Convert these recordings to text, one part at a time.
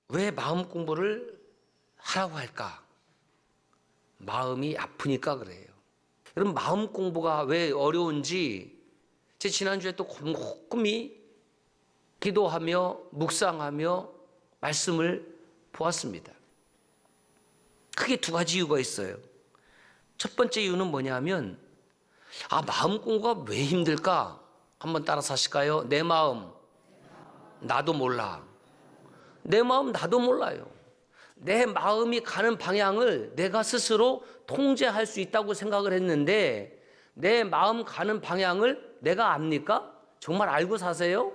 왜 마음 공부를 하라고 할까? 마음이 아프니까 그래요. 여러분, 마음 공부가 왜 어려운지 제 지난주에 또 곰곰이 기도하며 묵상하며 말씀을 보았습니다. 크게 두 가지 이유가 있어요. 첫 번째 이유는 뭐냐면, 마음 공부가 왜 힘들까? 한번 따라서 하실까요? 내 마음 나도 몰라. 내 마음 나도 몰라요. 내 마음이 가는 방향을 내가 스스로 통제할 수 있다고 생각을 했는데, 내 마음 가는 방향을 내가 압니까? 정말 알고 사세요?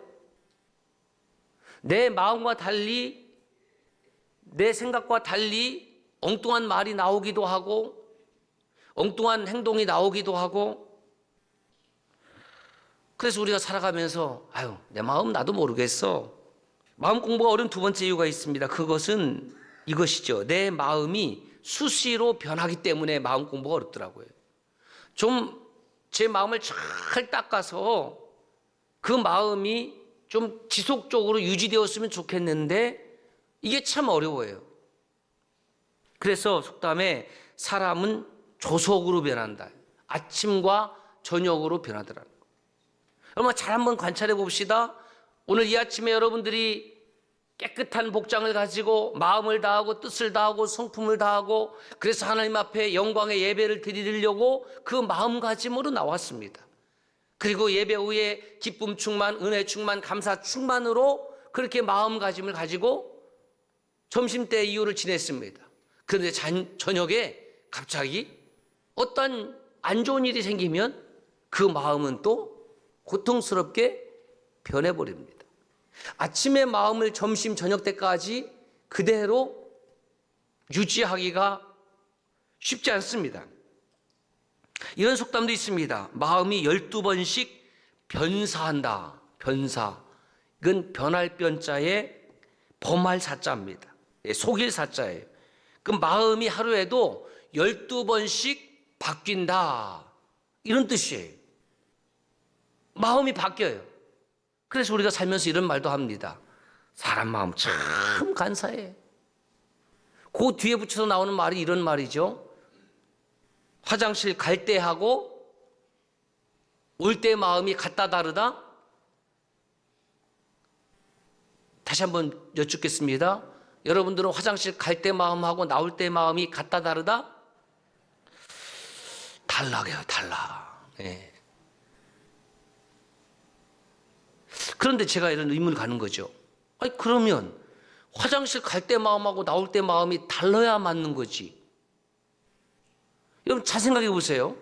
내 마음과 달리, 내 생각과 달리 엉뚱한 말이 나오기도 하고 엉뚱한 행동이 나오기도 하고, 그래서 우리가 살아가면서 내 마음 나도 모르겠어. 마음 공부가 어려운 두 번째 이유가 있습니다. 그것은 이것이죠. 내 마음이 수시로 변하기 때문에 마음 공부가 어렵더라고요. 좀 제 마음을 잘 닦아서 그 마음이 좀 지속적으로 유지되었으면 좋겠는데 이게 참 어려워요. 그래서 속담에 사람은 조석으로 변한다. 아침과 저녁으로 변하더라는 거. 여러분, 잘 한번 관찰해 봅시다. 오늘 이 아침에 여러분들이 깨끗한 복장을 가지고 마음을 다하고 뜻을 다하고 성품을 다하고, 그래서 하나님 앞에 영광의 예배를 드리려고 그 마음가짐으로 나왔습니다. 그리고 예배 후에 기쁨 충만, 은혜 충만, 감사 충만으로 그렇게 마음가짐을 가지고 점심때 이후를 지냈습니다. 그런데 저녁에 갑자기 어떤 안 좋은 일이 생기면 그 마음은 또 고통스럽게 변해버립니다. 아침의 마음을 점심 저녁 때까지 그대로 유지하기가 쉽지 않습니다. 이런 속담도 있습니다. 마음이 12번씩 변사한다. 변사. 이건 변할 변자에 범할 사자입니다. 속일 사자예요. 그 마음이 하루에도 12번씩 바뀐다. 이런 뜻이에요. 마음이 바뀌어요. 그래서 우리가 살면서 이런 말도 합니다. 사람 마음 참 간사해. 그 뒤에 붙여서 나오는 말이 이런 말이죠. 화장실 갈 때 하고 올 때 마음이 같다 다르다? 다시 한번 여쭙겠습니다. 여러분들은 화장실 갈 때 마음하고 나올 때 마음이 같다 다르다? 달라요, 달라. 네. 그런데 제가 이런 의문을 가는 거죠. 그러면 화장실 갈 때 마음하고 나올 때 마음이 달라야 맞는 거지. 여러분, 잘 생각해 보세요.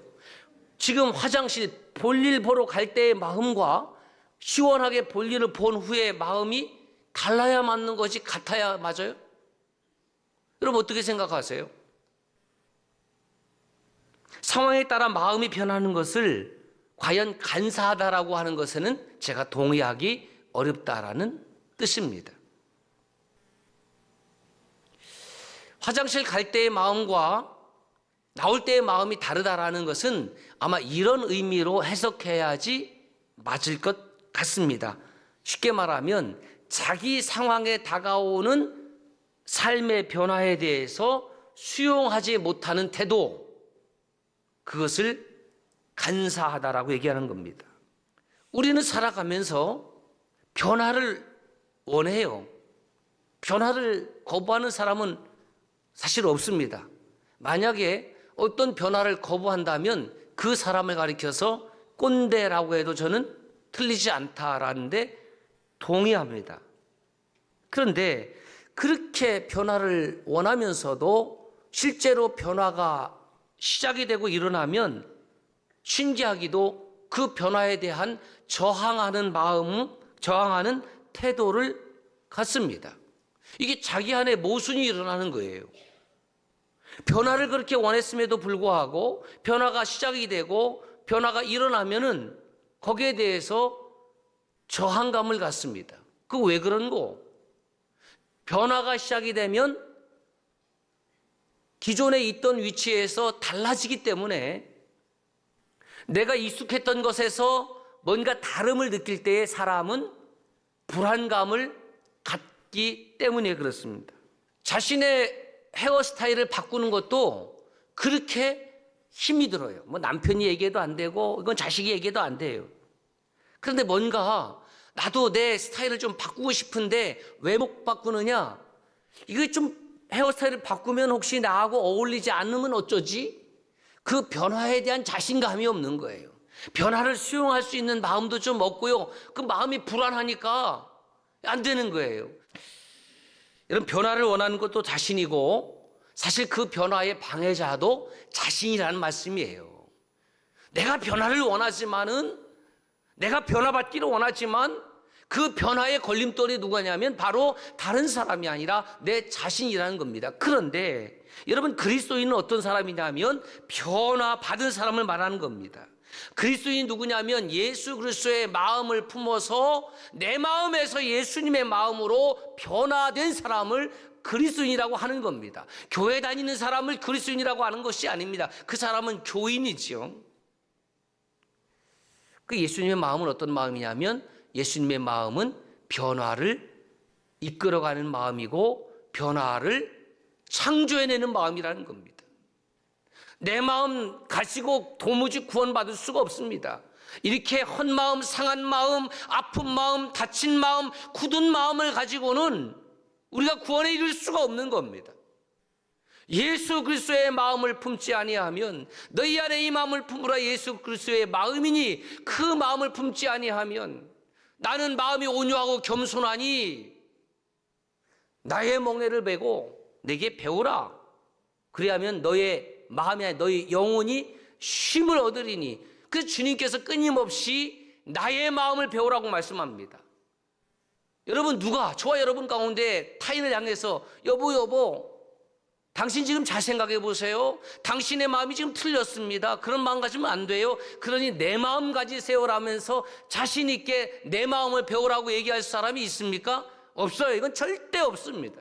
지금 화장실 볼일 보러 갈 때의 마음과 시원하게 볼일을 본 후에 마음이 달라야 맞는 거지, 같아야 맞아요? 여러분, 어떻게 생각하세요? 상황에 따라 마음이 변하는 것을 과연 간사하다라고 하는 것에는 제가 동의하기 어렵다라는 뜻입니다. 화장실 갈 때의 마음과 나올 때의 마음이 다르다라는 것은 아마 이런 의미로 해석해야지 맞을 것 같습니다. 쉽게 말하면 자기 상황에 다가오는 삶의 변화에 대해서 수용하지 못하는 태도, 그것을 간사하다라고 얘기하는 겁니다. 우리는 살아가면서 변화를 원해요. 변화를 거부하는 사람은 사실 없습니다. 만약에 어떤 변화를 거부한다면 그 사람을 가리켜서 꼰대라고 해도 저는 틀리지 않다라는데 동의합니다. 그런데 그렇게 변화를 원하면서도 실제로 변화가 시작이 되고 일어나면 신기하기도 그 변화에 대한 저항하는 마음, 저항하는 태도를 갖습니다. 이게 자기 안에 모순이 일어나는 거예요. 변화를 그렇게 원했음에도 불구하고 변화가 시작이 되고 변화가 일어나면은 거기에 대해서 저항감을 갖습니다. 그거 왜 그런 거? 변화가 시작이 되면 기존에 있던 위치에서 달라지기 때문에 내가 익숙했던 것에서 뭔가 다름을 느낄 때에 사람은 불안감을 받기 때문에 그렇습니다. 자신의 헤어스타일을 바꾸는 것도 그렇게 힘이 들어요. 뭐 남편이 얘기해도 안 되고 이건 자식이 얘기해도 안 돼요. 그런데 뭔가 나도 내 스타일을 좀 바꾸고 싶은데 왜 못 바꾸느냐? 이거 좀 헤어스타일을 바꾸면 혹시 나하고 어울리지 않으면 어쩌지? 그 변화에 대한 자신감이 없는 거예요. 변화를 수용할 수 있는 마음도 좀 없고요. 그 마음이 불안하니까 안 되는 거예요. 여러분, 변화를 원하는 것도 자신이고 사실 그 변화의 방해자도 자신이라는 말씀이에요. 내가 변화를 원하지만은 내가 변화받기를 원하지만 그 변화의 걸림돌이 누구냐면 바로 다른 사람이 아니라 내 자신이라는 겁니다. 그런데 여러분, 그리스도인은 어떤 사람이냐면 변화받은 사람을 말하는 겁니다. 그리스도인이 누구냐면 예수 그리스도의 마음을 품어서 내 마음에서 예수님의 마음으로 변화된 사람을 그리스도인이라고 하는 겁니다. 교회 다니는 사람을 그리스도인이라고 하는 것이 아닙니다. 그 사람은 교인이죠. 그 예수님의 마음은 어떤 마음이냐면 예수님의 마음은 변화를 이끌어가는 마음이고 변화를 창조해내는 마음이라는 겁니다. 내 마음 가지고 도무지 구원받을 수가 없습니다. 이렇게 헛마음, 상한 마음, 아픈 마음, 다친 마음, 굳은 마음을 가지고는 우리가 구원에 이를 수가 없는 겁니다. 예수 그리스도의 마음을 품지 아니하면 너희 안에 이 마음을 품으라 예수 그리스도의 마음이니 그 마음을 품지 아니하면 나는 마음이 온유하고 겸손하니 나의 멍에를 메고 내게 배우라. 그리하면 너의 마음이 아니라 너희 영혼이 쉼을 얻으리니 그 주님께서 끊임없이 나의 마음을 배우라고 말씀합니다. 여러분, 누가 저와 여러분 가운데 타인을 향해서 여보 당신 지금 잘 생각해 보세요. 당신의 마음이 지금 틀렸습니다. 그런 마음 가지면 안 돼요. 그러니 내 마음 가지세요라면서 자신 있게 내 마음을 배우라고 얘기할 사람이 있습니까? 없어요. 이건 절대 없습니다.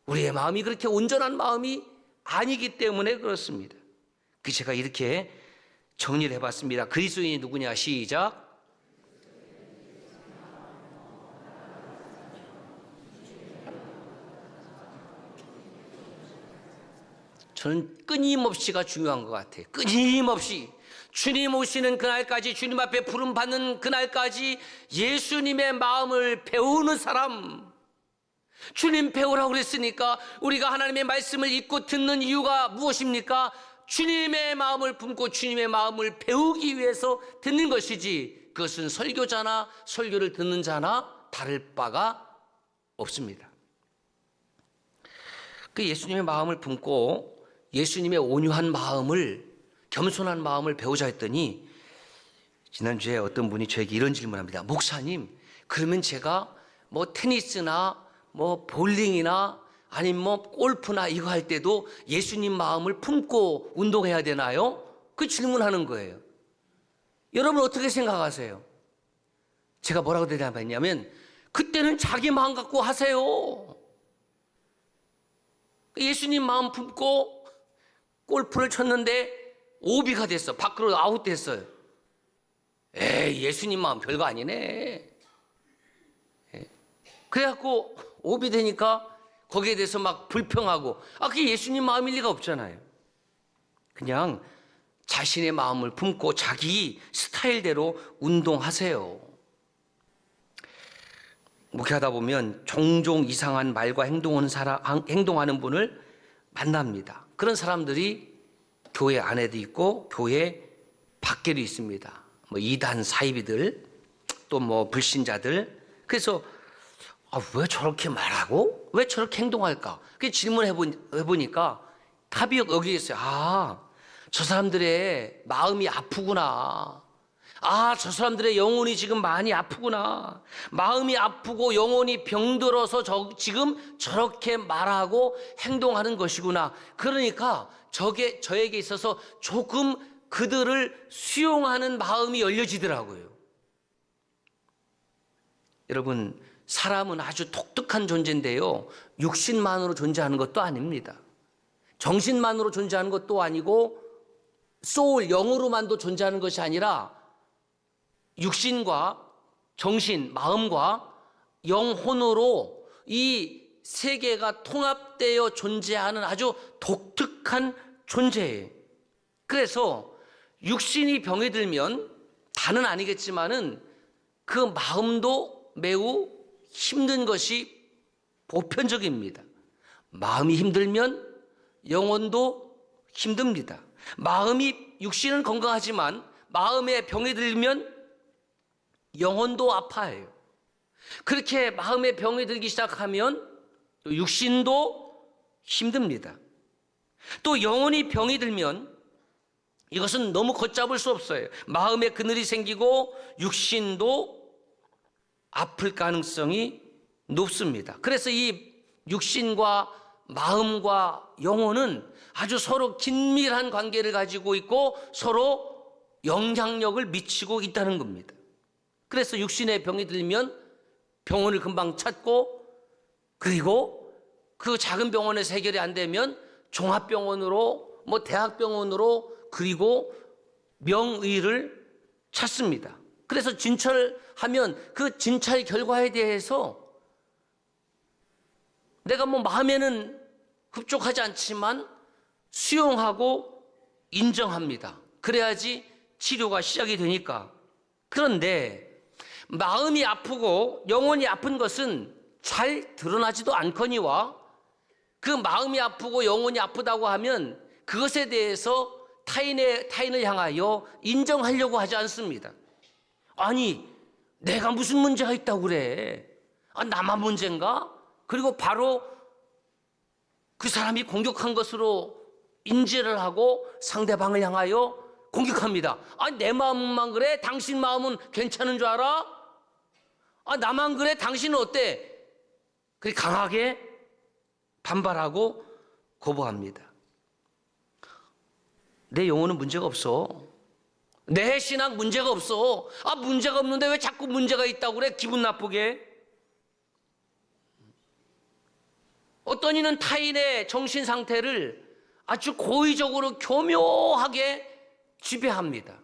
우리의 마음이 그렇게 온전한 마음이 아니기 때문에 그렇습니다. 그 제가 이렇게 정리를 해봤습니다. 그리스도인이 누구냐? 시작. 저는 끊임없이가 중요한 것 같아요. 끊임없이 주님 오시는 그날까지, 주님 앞에 부름받는 그날까지 예수님의 마음을 배우는 사람. 주님 배우라고 그랬으니까 우리가 하나님의 말씀을 읽고 듣는 이유가 무엇입니까? 주님의 마음을 품고 주님의 마음을 배우기 위해서 듣는 것이지 그것은 설교자나 설교를 듣는 자나 다를 바가 없습니다. 그 예수님의 마음을 품고 예수님의 온유한 마음을, 겸손한 마음을 배우자 했더니 지난주에 어떤 분이 저에게 이런 질문합니다. 목사님, 그러면 제가 뭐 테니스나 뭐 볼링이나 아니면 뭐 골프나 이거 할 때도 예수님 마음을 품고 운동해야 되나요? 그 질문하는 거예요. 여러분 어떻게 생각하세요? 제가 뭐라고 대답했냐면 그때는 자기 마음 갖고 하세요. 예수님 마음 품고 골프를 쳤는데 오비가 됐어. 밖으로 아웃됐어요. 에이, 예수님 마음 별거 아니네. 그래갖고 오비 되니까 거기에 대해서 막 불평하고, 그게 예수님 마음일 리가 없잖아요. 그냥 자신의 마음을 품고 자기 스타일대로 운동하세요. 목회하다 보면 종종 이상한 말과 행동하는 분을 만납니다. 그런 사람들이 교회 안에도 있고 교회 밖에도 있습니다. 뭐 이단 사이비들, 또 뭐 불신자들. 그래서 왜 저렇게 말하고 왜 저렇게 행동할까? 그 질문해 보니까 답이 여기 있어요. 저 사람들의 마음이 아프구나. 저 사람들의 영혼이 지금 많이 아프구나. 마음이 아프고 영혼이 병들어서 지금 저렇게 말하고 행동하는 것이구나. 그러니까 저에게 있어서 조금 그들을 수용하는 마음이 열려지더라고요. 여러분, 사람은 아주 독특한 존재인데요. 육신만으로 존재하는 것도 아닙니다. 정신만으로 존재하는 것도 아니고 소울, 영으로만도 존재하는 것이 아니라 육신과 정신, 마음과 영혼으로 이 세계가 통합되어 존재하는 아주 독특한 존재예요. 그래서 육신이 병이 들면 다는 아니겠지만은 그 마음도 매우 힘든 것이 보편적입니다. 마음이 힘들면 영혼도 힘듭니다. 육신은 건강하지만 마음에 병이 들면 영혼도 아파해요. 그렇게 마음에 병이 들기 시작하면 육신도 힘듭니다. 또 영혼이 병이 들면 이것은 너무 걷잡을 수 없어요. 마음에 그늘이 생기고 육신도 아플 가능성이 높습니다. 그래서 이 육신과 마음과 영혼은 아주 서로 긴밀한 관계를 가지고 있고 서로 영향력을 미치고 있다는 겁니다. 그래서 육신에 병이 들면 병원을 금방 찾고, 그리고 그 작은 병원에서 해결이 안 되면 종합병원으로, 대학병원으로, 그리고 명의를 찾습니다. 그래서 진찰하면 그 진찰 결과에 대해서 내가 마음에는 흡족하지 않지만 수용하고 인정합니다. 그래야지 치료가 시작이 되니까. 그런데 마음이 아프고 영혼이 아픈 것은 잘 드러나지도 않거니와, 그 마음이 아프고 영혼이 아프다고 하면 그것에 대해서 타인을 향하여 인정하려고 하지 않습니다. 아니, 내가 무슨 문제가 있다고 그래? 나만 문제인가? 그리고 바로 그 사람이 공격한 것으로 인지를 하고 상대방을 향하여 공격합니다. 내 마음만 그래? 당신 마음은 괜찮은 줄 알아? 나만 그래? 당신은 어때? 그렇게 강하게 반발하고 거부합니다. 내 영혼은 문제가 없어. 내 신앙 문제가 없어. 문제가 없는데 왜 자꾸 문제가 있다고 그래? 기분 나쁘게. 어떤 이는 타인의 정신 상태를 아주 고의적으로 교묘하게 지배합니다.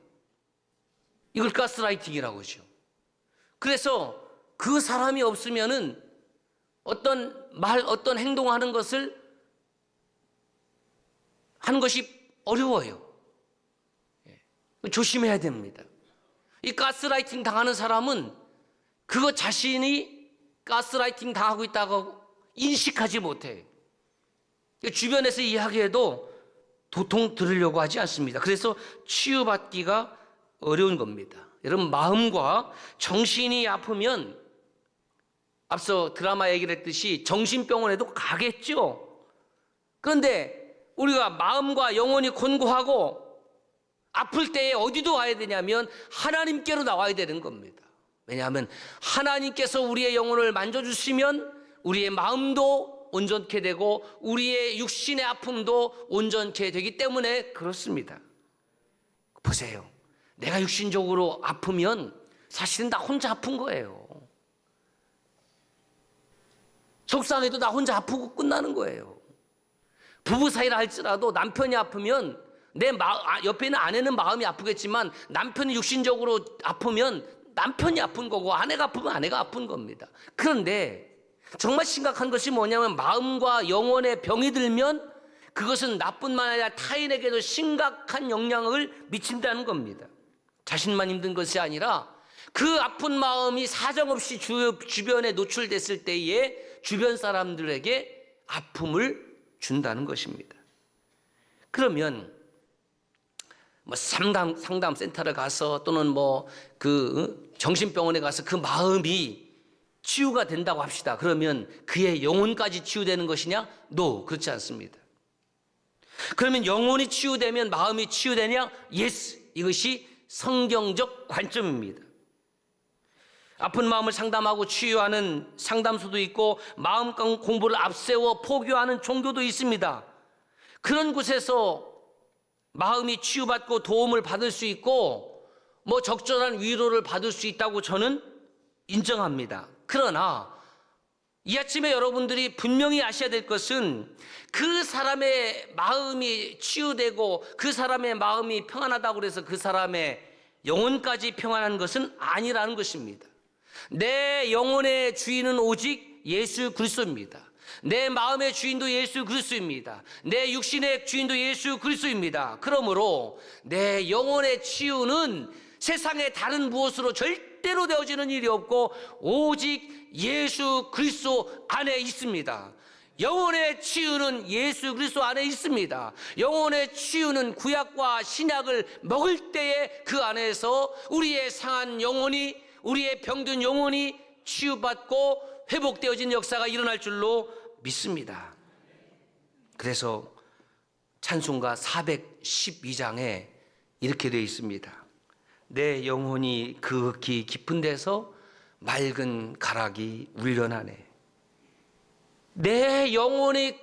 이걸 가스라이팅이라고 하죠. 그래서 그 사람이 없으면은 어떤 말, 어떤 행동하는 것을 하는 것이 어려워요. 조심해야 됩니다. 이 가스라이팅 당하는 사람은 그거 자신이 가스라이팅 당하고 있다고 인식하지 못해요. 주변에서 이야기해도 도통 들으려고 하지 않습니다. 그래서 치유받기가 어려운 겁니다. 여러분, 마음과 정신이 아프면 앞서 드라마 얘기를 했듯이 정신병원에도 가겠죠. 그런데 우리가 마음과 영혼이 곤고하고 아플 때에 어디도 와야 되냐면 하나님께로 나와야 되는 겁니다. 왜냐하면 하나님께서 우리의 영혼을 만져주시면 우리의 마음도 온전케 되고 우리의 육신의 아픔도 온전케 되기 때문에 그렇습니다. 보세요. 내가 육신적으로 아프면 사실은 나 혼자 아픈 거예요. 속상해도 나 혼자 아프고 끝나는 거예요. 부부 사이라 할지라도 남편이 아프면 옆에 있는 아내는 마음이 아프겠지만 남편이 육신적으로 아프면 남편이 아픈 거고 아내가 아프면 아내가 아픈 겁니다. 그런데 정말 심각한 것이 뭐냐면 마음과 영혼에 병이 들면 그것은 나뿐만 아니라 타인에게도 심각한 영향을 미친다는 겁니다. 자신만 힘든 것이 아니라 그 아픈 마음이 사정없이 주변에 노출됐을 때에 주변 사람들에게 아픔을 준다는 것입니다. 그러면 상담 센터를 가서 또는 정신병원에 가서 그 마음이 치유가 된다고 합시다. 그러면 그의 영혼까지 치유되는 것이냐? No, 그렇지 않습니다. 그러면 영혼이 치유되면 마음이 치유되냐? Yes, 이것이 성경적 관점입니다. 아픈 마음을 상담하고 치유하는 상담소도 있고 마음 공부를 앞세워 포교하는 종교도 있습니다. 그런 곳에서 마음이 치유받고 도움을 받을 수 있고 적절한 위로를 받을 수 있다고 저는 인정합니다. 그러나 이 아침에 여러분들이 분명히 아셔야 될 것은 그 사람의 마음이 치유되고 그 사람의 마음이 평안하다고 해서 그 사람의 영혼까지 평안한 것은 아니라는 것입니다. 내 영혼의 주인은 오직 예수 그리스도입니다. 내 마음의 주인도 예수 그리스도입니다. 내 육신의 주인도 예수 그리스도입니다. 그러므로 내 영혼의 치유는 세상의 다른 무엇으로 절대로 되어지는 일이 없고 오직 예수 그리스도 안에 있습니다. 영혼의 치유는 예수 그리스도 안에 있습니다. 영혼의 치유는 구약과 신약을 먹을 때에 그 안에서 우리의 상한 영혼이, 우리의 병든 영혼이 치유받고 회복되어진 역사가 일어날 줄로 믿습니다. 그래서 찬송가 412장에 이렇게 되어 있습니다. 내 영혼이 극히 깊은 데서 맑은 가락이 울려나네. 내 영혼의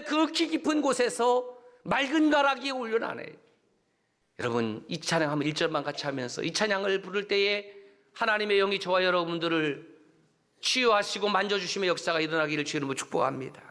극히 깊은 곳에서 맑은 가락이 울려나네. 여러분, 이 찬양하면 1절만 같이 하면서 이 찬양을 부를 때에 하나님의 영이 저와 여러분들을 치유하시고 만져주심의 역사가 일어나기를 주의 이름으로 축복합니다.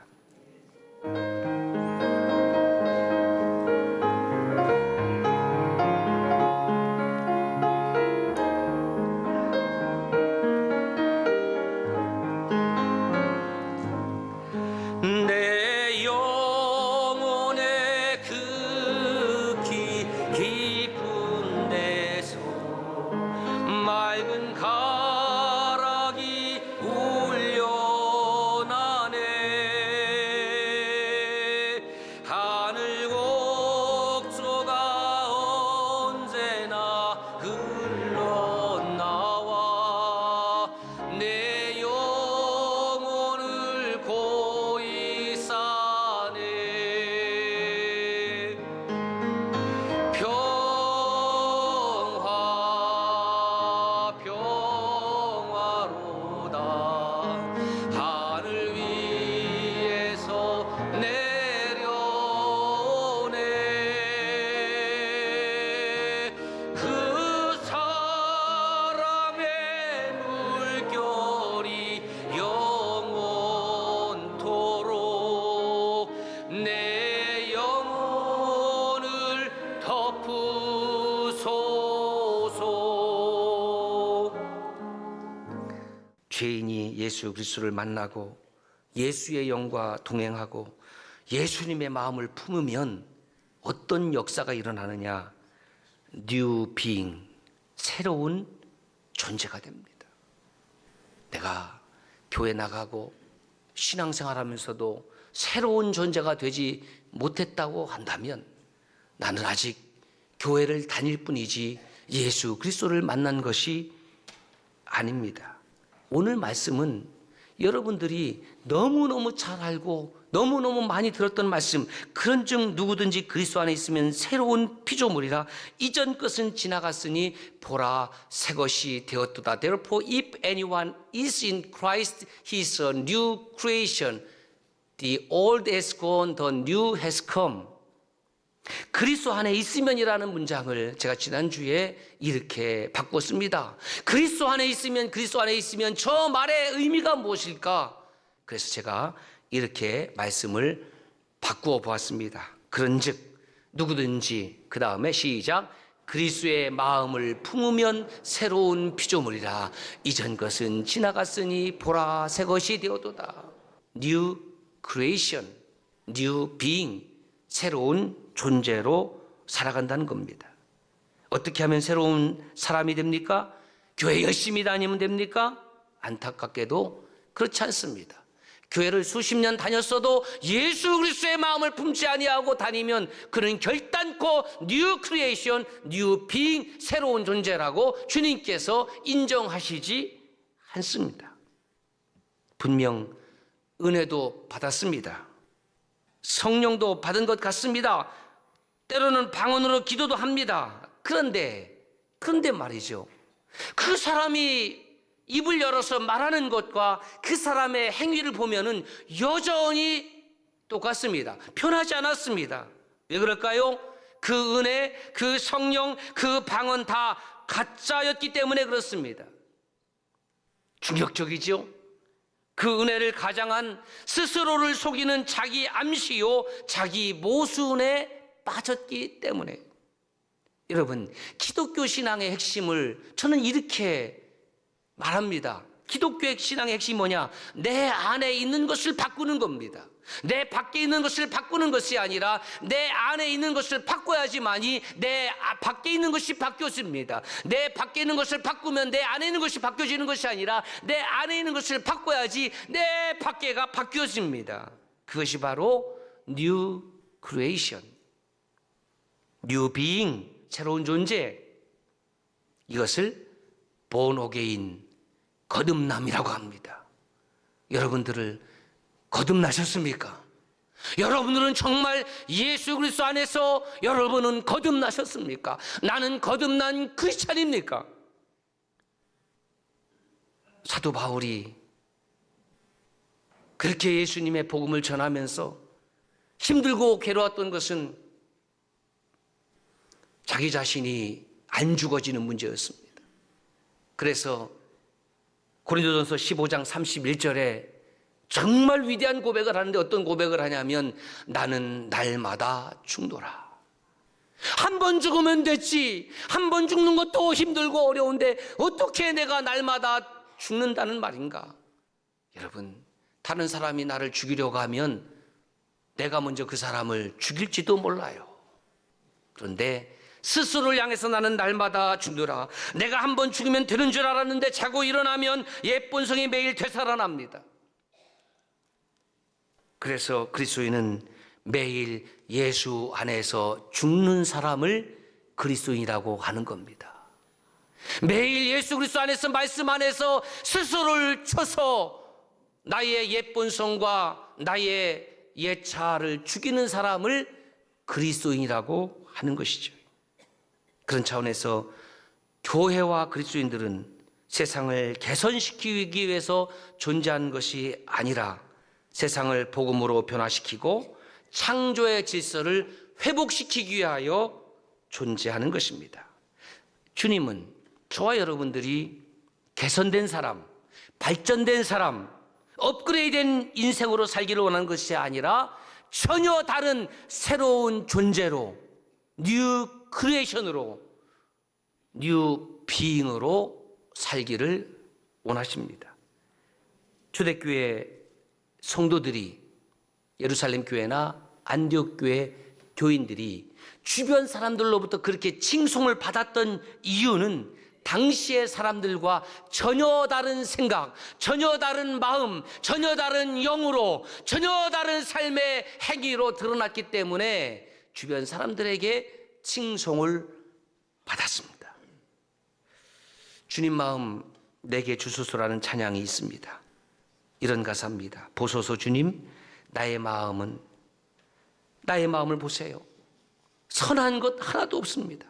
내 영혼의 극히 깊은 데서 맑은 가락이 울려나네. 하늘 곡조가 언제나 흘러나와 내 영혼을 고이 싸네. 평화로다. 하늘 위에서 내려오네. 그 사랑의 물결이 영원토록 내 영혼을 덮으소서. 죄인이 예수 그리스도를 만나고 예수의 영과 동행하고 예수님의 마음을 품으면 어떤 역사가 일어나느냐? New being, 새로운 존재가 됩니다. 내가 교회 나가고 신앙생활하면서도 새로운 존재가 되지 못했다고 한다면 나는 아직 교회를 다닐 뿐이지 예수 그리스도를 만난 것이 아닙니다. 오늘 말씀은 여러분들이 너무너무 잘 알고 너무너무 많이 들었던 말씀, 그런즉 누구든지 그리스도 안에 있으면 새로운 피조물이라 이전 것은 지나갔으니 보라 새 것이 되었도다. Therefore if anyone is in Christ he is a new creation. The old has gone, the new has come. 그리스도 안에 있으면이라는 문장을 제가 지난주에 이렇게 바꿨습니다. 그리스도 안에 있으면 저 말의 의미가 무엇일까? 그래서 제가 이렇게 말씀을 바꾸어 보았습니다. 그런즉 누구든지, 그 다음에 시작, 그리스도의 마음을 품으면 새로운 피조물이라 이전 것은 지나갔으니 보라 새 것이 되어도다. New creation, new being, 새로운 존재로 살아간다는 겁니다. 어떻게 하면 새로운 사람이 됩니까? 교회 열심히 다니면 됩니까? 안타깝게도 그렇지 않습니다. 교회를 수십 년 다녔어도 예수 그리스도의 마음을 품지 아니하고 다니면 그는 결단코 뉴 크리에이션, 뉴 빙, 새로운 존재라고 주님께서 인정하시지 않습니다. 분명 은혜도 받았습니다. 성령도 받은 것 같습니다. 때로는 방언으로 기도도 합니다. 그런데 말이죠. 그 사람이 입을 열어서 말하는 것과 그 사람의 행위를 보면은 여전히 똑같습니다. 변하지 않았습니다. 왜 그럴까요? 그 은혜, 그 성령, 그 방언 다 가짜였기 때문에 그렇습니다. 충격적이죠? 그 은혜를 가장한 스스로를 속이는 자기 암시요, 자기 모순에 빠졌기 때문에. 여러분, 기독교 신앙의 핵심을 저는 이렇게 말합니다. 기독교의 신앙의 핵심이 뭐냐? 내 안에 있는 것을 바꾸는 겁니다. 내 밖에 있는 것을 바꾸는 것이 아니라 내 안에 있는 것을 바꿔야지만이 내 밖에 있는 것이 바뀌어집니다. 내 밖에 있는 것을 바꾸면 내 안에 있는 것이 바뀌어지는 것이 아니라 내 안에 있는 것을 바꿔야지 내 밖에가 바뀌어집니다. 그것이 바로 New Creation, New Being, 새로운 존재. 이것을 Born Again, 거듭남이라고 합니다. 여러분들을 거듭나셨습니까? 여러분들은 정말 예수 그리스도 안에서 여러분은 거듭나셨습니까? 나는 거듭난 크리스찬입니까? 사도 바울이 그렇게 예수님의 복음을 전하면서 힘들고 괴로웠던 것은 자기 자신이 안 죽어지는 문제였습니다. 그래서 고린도전서 15장 31절에 정말 위대한 고백을 하는데 어떤 고백을 하냐면 나는 날마다 죽노라. 한 번 죽으면 됐지. 한 번 죽는 것도 힘들고 어려운데 어떻게 내가 날마다 죽는다는 말인가? 여러분, 다른 사람이 나를 죽이려고 하면 내가 먼저 그 사람을 죽일지도 몰라요. 그런데 스스로를 향해서 나는 날마다 죽노라. 내가 한 번 죽으면 되는 줄 알았는데 자고 일어나면 옛 본성이 매일 되살아납니다. 그래서 그리스도인은 매일 예수 안에서 죽는 사람을 그리스도인이라고 하는 겁니다. 매일 예수 그리스도 안에서 말씀 안에서 스스로를 쳐서 나의 옛 본성과 나의 옛 자아를 죽이는 사람을 그리스도인이라고 하는 것이죠. 그런 차원에서 교회와 그리스도인들은 세상을 개선시키기 위해서 존재한 것이 아니라 세상을 복음으로 변화시키고 창조의 질서를 회복시키기 위하여 존재하는 것입니다. 주님은 저와 여러분들이 개선된 사람, 발전된 사람, 업그레이드된 인생으로 살기를 원하는 것이 아니라 전혀 다른 새로운 존재로, 뉴 크리에이션으로, 뉴 비잉으로 살기를 원하십니다. 초대교회 성도들이, 예루살렘 교회나 안디옥 교회 교인들이 주변 사람들로부터 그렇게 칭송을 받았던 이유는 당시의 사람들과 전혀 다른 생각, 전혀 다른 마음, 전혀 다른 영으로, 전혀 다른 삶의 행위로 드러났기 때문에 주변 사람들에게 칭송을 받았습니다. 주님 마음 내게 주소서라는 찬양이 있습니다. 이런 가사입니다. 보소서 주님, 나의 마음을 보세요. 선한 것 하나도 없습니다.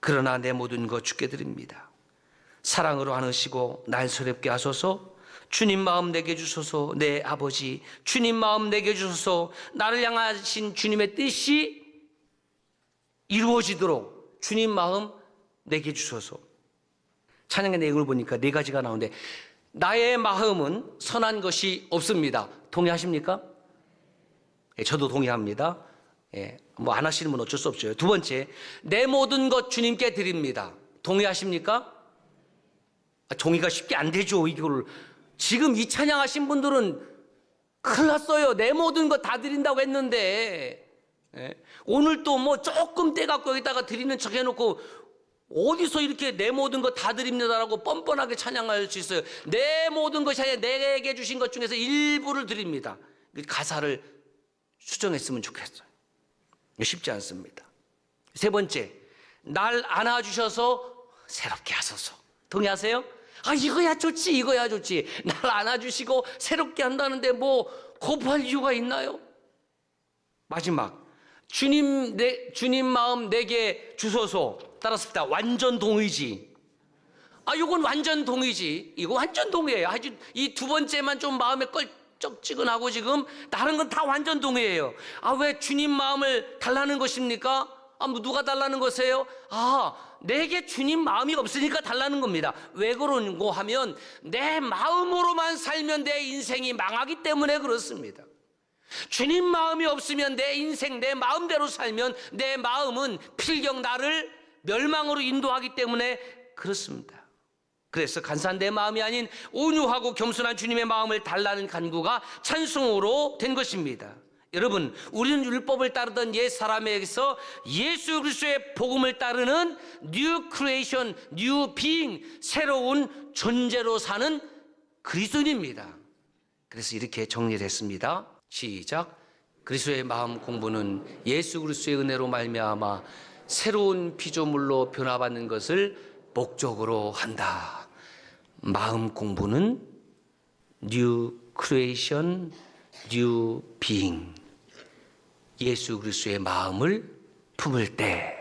그러나 내 모든 것 주께 드립니다. 사랑으로 안으시고 날 소렵게 하소서. 주님 마음 내게 주소서. 내 아버지 주님 마음 내게 주소서. 나를 향하신 주님의 뜻이 이루어지도록 주님 마음 내게 주소서. 찬양의 내용을 보니까 네 가지가 나오는데, 나의 마음은 선한 것이 없습니다. 동의하십니까? 예, 저도 동의합니다. 예, 뭐 안 하시는 분 어쩔 수 없죠. 두 번째, 내 모든 것 주님께 드립니다. 동의하십니까? 동의가 쉽게 안 되죠. 이거를 지금 이 찬양하신 분들은 큰일 났어요. 내 모든 것 다 드린다고 했는데, 예, 오늘 또 뭐 조금 떼갖고 여기다가 드리는 척 해놓고 어디서 이렇게 내 모든 것 다 드립니다라고 뻔뻔하게 찬양할 수 있어요. 내 모든 것이 아니라 내게 주신 것 중에서 일부를 드립니다. 가사를 수정했으면 좋겠어요. 쉽지 않습니다. 세 번째, 날 안아주셔서 새롭게 하소서. 동의하세요? 이거야 좋지, 이거야 좋지. 날 안아주시고 새롭게 한다는데 뭐 거부할 이유가 있나요? 마지막, 주님 마음 내게 주소서. 따랐습니다. 완전 동의지. 이건 완전 동의지. 이거 완전 동의예요. 아주 이 두 번째만 좀 마음에 껄쩍지근하고 지금 다른 건 다 완전 동의예요. 왜 주님 마음을 달라는 것입니까? 뭐 누가 달라는 것이에요? 내게 주님 마음이 없으니까 달라는 겁니다. 왜 그런고 하면 내 마음으로만 살면 내 인생이 망하기 때문에 그렇습니다. 주님 마음이 없으면 내 인생, 내 마음대로 살면 내 마음은 필경 나를 멸망으로 인도하기 때문에 그렇습니다. 그래서 간사한 내 마음이 아닌 온유하고 겸손한 주님의 마음을 달라는 간구가 찬송으로 된 것입니다. 여러분, 우리는 율법을 따르던 옛 사람에게서 예수 그리스도의 복음을 따르는 뉴 크리에이션, 뉴 비잉, 새로운 존재로 사는 그리스도인입니다. 그래서 이렇게 정리를 했습니다. 시작. 그리스도의 마음 공부는 예수 그리스도의 은혜로 말미암아 새로운 피조물로 변화받는 것을 목적으로 한다. 마음 공부는 뉴 크리에이션, 뉴 비잉. 예수 그리스도의 마음을 품을 때